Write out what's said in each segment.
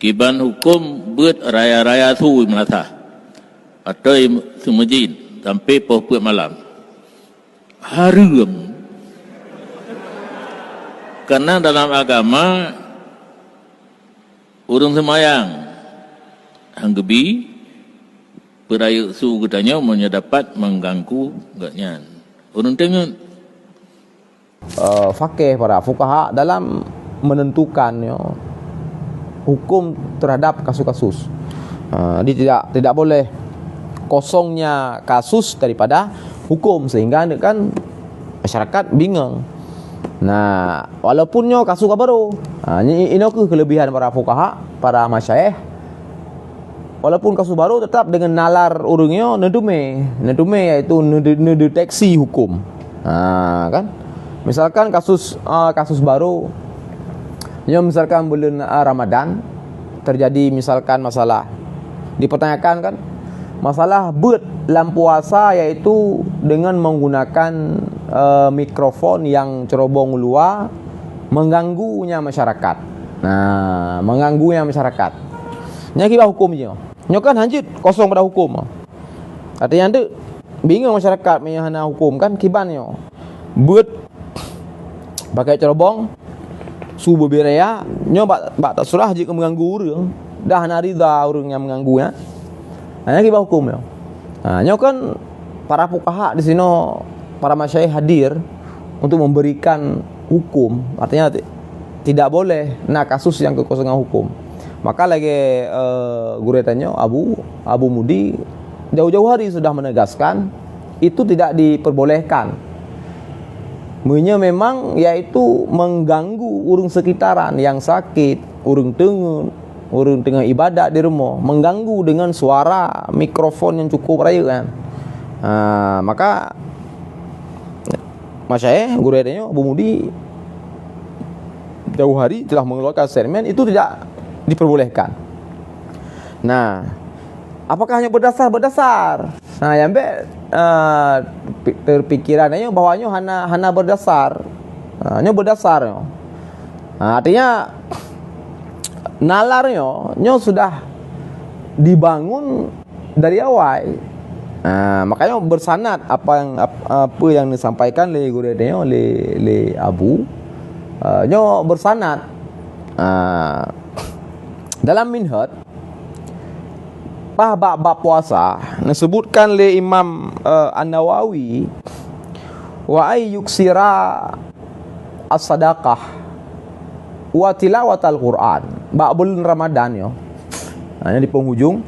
Kiban hukum buat raya-raya tu Melata atau semajin sampai pukul malam. Haram. Karena dalam agama urang semayang hanggebi perayaan su katanya dapat mengganggu gaknya. Urang tengok fakih para fuqaha dalam menentukan hukum terhadap kasus-kasus. Dia tidak boleh kosongnya kasus daripada hukum sehingga kan masyarakat bingung. Nah, walaupunnya kasus baru. Ini kelebihan para fuqaha, para masyayikh. Walaupun kasus baru tetap dengan nalar urungnya nedume iaitu nedeteksi hukum. Kan? Misalkan kasus baru misalkan bulan Ramadan terjadi misalkan masalah dipertanyakan kan masalah buat dalam puasa yaitu dengan menggunakan mikrofon yang cerobong luar mengganggunya masyarakat. Nah, mengganggunya masyarakat. Nya kira hukumnya. Nya kan hanjit kosong pada hukum. Artinya ande bingung masyarakat menyahana hukum kan kibannya. Buat pakai cerobong subuh beraya nyo bak tak surah jika mengganggu urang dah narida urang yang mengganggunya hanya kiba hukum yo. Nyo kan para fuqaha di sini para masyayikh hadir untuk memberikan hukum, artinya tidak boleh kasus yang kekosongan hukum. Maka lagi guru tanya Abu Mudi jauh-jauh hari sudah menegaskan itu tidak diperbolehkan. Memang yaitu mengganggu urang sekitaran yang sakit, urang tengah ibadat di rumah, mengganggu dengan suara mikrofon yang cukup raya kan. Maka masyayikh guru adanya Abu Mudi jauh hari telah mengeluarkan statement itu tidak diperbolehkan. Nah, apakah hanya berdasar? Nah, yang terpikirannya bahwanya hana berdasar. Nya berdasar. Artinya nalarnya sudah dibangun dari awal. Makanya bersanad apa yang disampaikan oleh guru dia oleh Abu nya bersanad. Dalam minhaj bab puasa disebutkan oleh Imam An-Nawawi wa ay yuksira as-sadaqah wa tilawatal Quran bab bulan Ramadan yo. Ini di penghujung.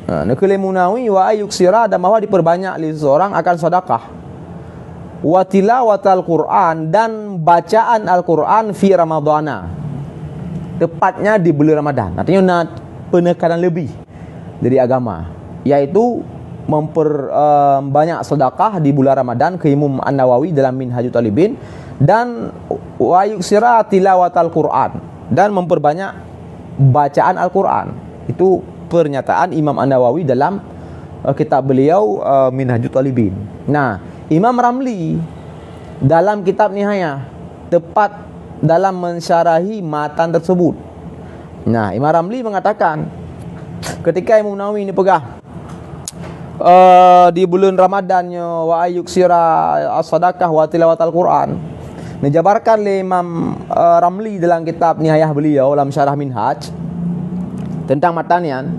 Nakale Munawi wa ay yuksira dan bahwa diperbanyak oleh seseorang akan sedekah wa tilawatal Quran dan bacaan Al-Quran fi Ramadana tepatnya di bulan Ramadan. Artinya penekanan lebih dari agama yaitu memperbanyak sedekah di bulan Ramadan ke Imam An-Nawawi dalam Minhajut Talibin dan wa yuksira tilawatal Quran dan memperbanyak bacaan Al-Quran. Itu pernyataan Imam An-Nawawi dalam kitab beliau Minhajut Talibin. Nah, Imam Ramli dalam kitab Nihayah tepat dalam mensyarahi matan tersebut. Nah, Imam Ramli mengatakan ketika Imam Nawawi ini pegah di bulan Ramadannya wa ayyuksira as-sadaqah wa tilawatal Quran, dijabarkan oleh Imam Ramli dalam kitab Nihayah beliau dalam syarah Minhaj tentang matanian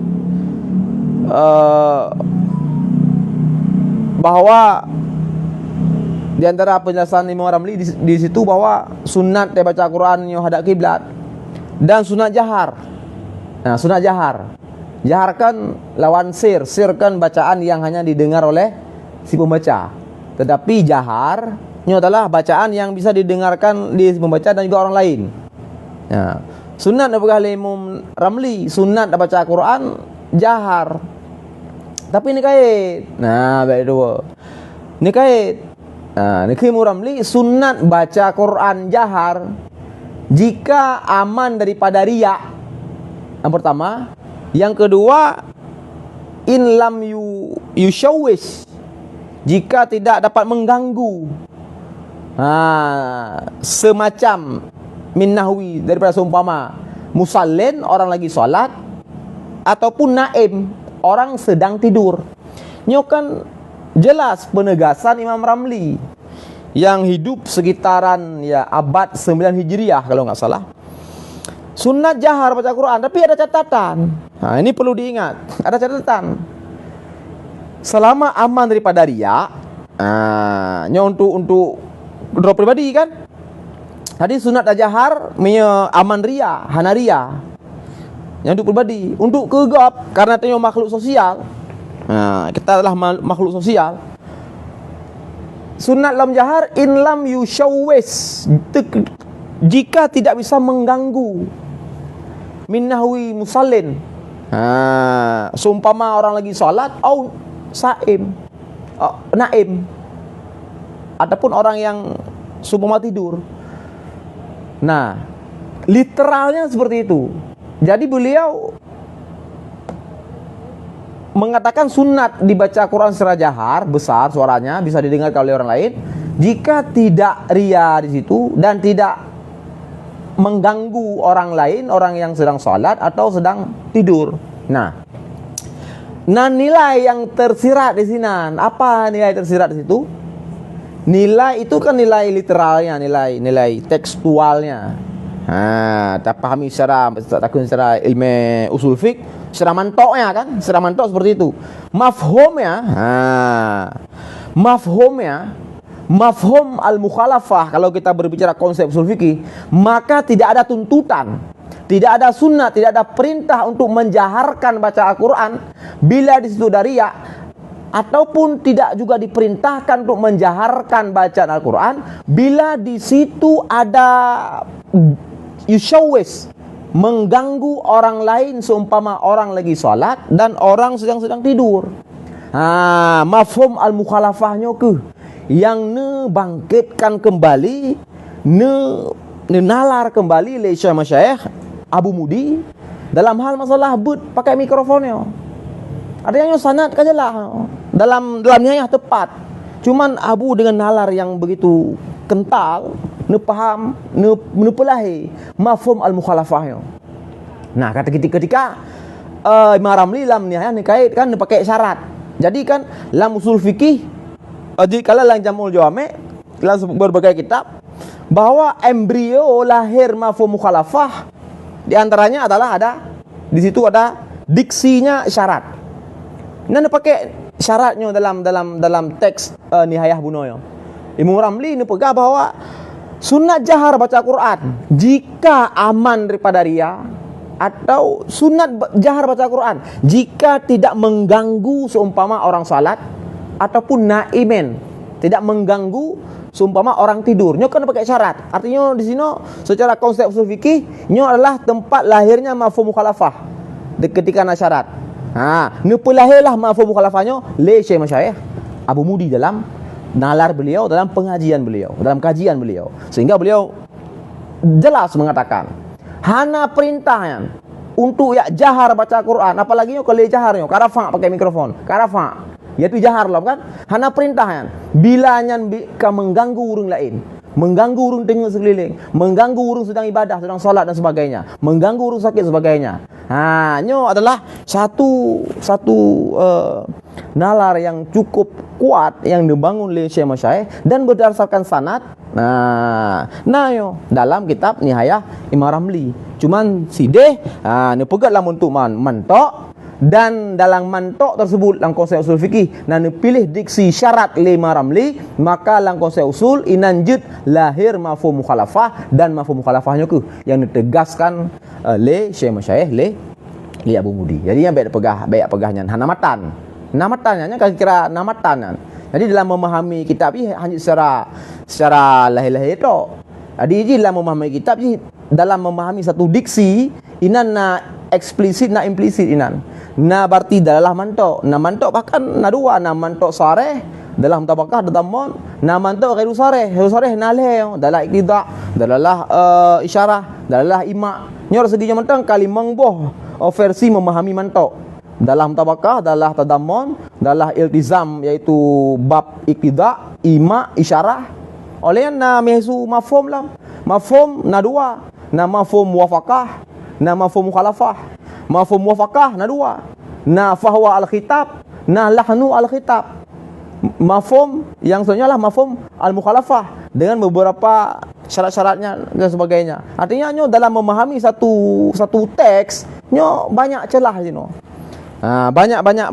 bahwa di antara penjelasan Imam Ramli di situ bahwa sunat dia baca Quran yang hadap kiblat dan sunat jahar. Nah, sunat jahar. Jahar kan lawan sir kan bacaan yang hanya didengar oleh si pembaca. Tetapi jahar ini adalah bacaan yang bisa didengarkan di si pembaca dan juga orang lain. Nah, sunat apabila Imam Ramli sunat baca Quran jahar. Tapi ini kait. Nah, baik dua. Ini kait. Nah, ini Imam Ramli sunat baca Quran jahar jika aman daripada riya. Yang pertama, yang kedua, in lam yushawwish, jika tidak dapat mengganggu. Semacam min nahwi daripada seumpama musallin, orang lagi solat, ataupun naim, orang sedang tidur. Nyo kan jelas penegasan Imam Ramli yang hidup sekitaran ya abad 9 Hijriah kalau nggak salah. Sunat jahar baca Quran, tapi ada catatan. Nah, ini perlu diingat, ada catatan. Selama aman daripada riya, nyo untuk draw pribadi kan. Tadi sunat jahar aman riya, hana riya. Yang untuk pribadi, untuk kegap karena tanya makhluk sosial. Kita adalah makhluk sosial. Sunat lam jahar in lam yushawwis, jika tidak bisa mengganggu minahwi musallin. Seumpama orang lagi salat atau saim, naim, ataupun orang yang seumpama tidur. Nah, literalnya seperti itu. Jadi beliau mengatakan sunat dibaca Quran secara jahar, besar suaranya, bisa didengar oleh orang lain, jika tidak riya di situ dan tidak mengganggu orang lain, orang yang sedang salat atau sedang tidur. Nah, nilai yang tersirat di sini, apa nilai tersirat di situ? Nilai itu kan nilai literalnya, nilai tekstualnya. Tak pahami secara ilmu usul fiqh, secara mantoknya kan, secara mantok seperti itu. Mafhum al-mukhalafah, kalau kita berbicara konsep usul fikih, maka tidak ada tuntutan, tidak ada sunnah, tidak ada perintah untuk menjaharkan baca Al-Quran bila di situ ada riya, ataupun tidak juga diperintahkan untuk menjaharkan bacaan Al-Quran bila di situ ada yushawwis, mengganggu orang lain, seumpama orang lagi salat dan orang sedang tidur. Mafhum al-mukhalafahnya yang bangkitkan kembali, nalar kembali oleh Syekh Masyayikh Abu Mudi dalam hal masalah bud pakai mikrofonnya. Artinya sanad kan jelas dalamnya yang tepat. Cuman Abu dengan nalar yang begitu kental, paham, pelahi mafhum al-mukhalafahnya. Nah, ketika Imam Ramli lam nihayah kait kan pakai syarat. Jadi kan lam usul fikih, kalau lang Jamul Jawami, dalam berbagai kitab, bahwa embrio lahir mafhum mukhalafah di antaranya adalah di situ ada diksinya syarat. Nah, pakai syaratnya dalam teks Nihayah Bunoyo. Imam Ramli ini pegang bahwa sunat jahar baca Quran jika aman daripada riya, atau sunat jahar baca Quran jika tidak mengganggu seumpama orang salat ataupun naimen, tidak mengganggu seumpama orang tidur. Nyo kan pakai syarat. Artinya di sini secara konsep usul fikih, nyo adalah tempat lahirnya mafhum mukhalafah ketika ada syarat. Lahirlah mafhum mukhalafahnya le Syekh Masyayikh Abu Mudi dalam nalar beliau, dalam pengajian beliau, dalam kajian beliau, sehingga beliau jelas mengatakan hana perintahnya untuk jahar baca Quran, apalagi kalau jaharnya karafa pakai mikrofon, karafa yaitu jahar lah kan, hana perintahnya bila ka mengganggu urung lain, mengganggu urung tengok sekeliling, mengganggu urung sedang ibadah, sedang salat dan sebagainya, mengganggu urung sakit sebagainya. Nyo adalah satu nalar yang cukup kuat yang dibangun oleh Syekh Masyayikh dan berdasarkan sanad. Yo dalam kitab Nihayah Imam Ramli. Cuman sideh pegatlah untuk mantok, dan dalam mantok tersebut dalam konsep usul fikih pilih diksi syarat le Imam Ramli, maka dalam konsep usul inanjut lahir mafhum mukhalafah, dan mafhum mukhalafahnya yang ditegaskan le Syekh Masyayikh le Abu Mudi. Jadi yang baik pegahnya namatannya kira namatannya. Jadi dalam memahami kitab ini hanya secara lahir-lahir itu. Jadi dalam memahami kitab ini, dalam memahami satu diksi inan eksplisit implisit inan. Berarti dalam mantok. Mantok bahkan dua, mantok sareh dalam tabakah dalam mantok ghairu sareh naleh dalam iqtida, dalam isyarah, dalam ima. Nyor sedinya mentang kalimang boh versi memahami mantok. Dalam tabakah, dalam tadammon, dalam iltizam, yaitu bab iqtida, ima, isyarah. Oleh yang mesu mafhum lah. Mafhum dua. Mafhum muwafaqah, na mafhum mukhalafah, mafhum muwafaqah na dua, na fahwa al-khitab, na lahnu al-khitab. Mafhum yang sebenarnya lah mafhum al-mukhalafah dengan beberapa syarat-syaratnya dan sebagainya. Artinya nyo dalam memahami satu teks nyo banyak celah banyak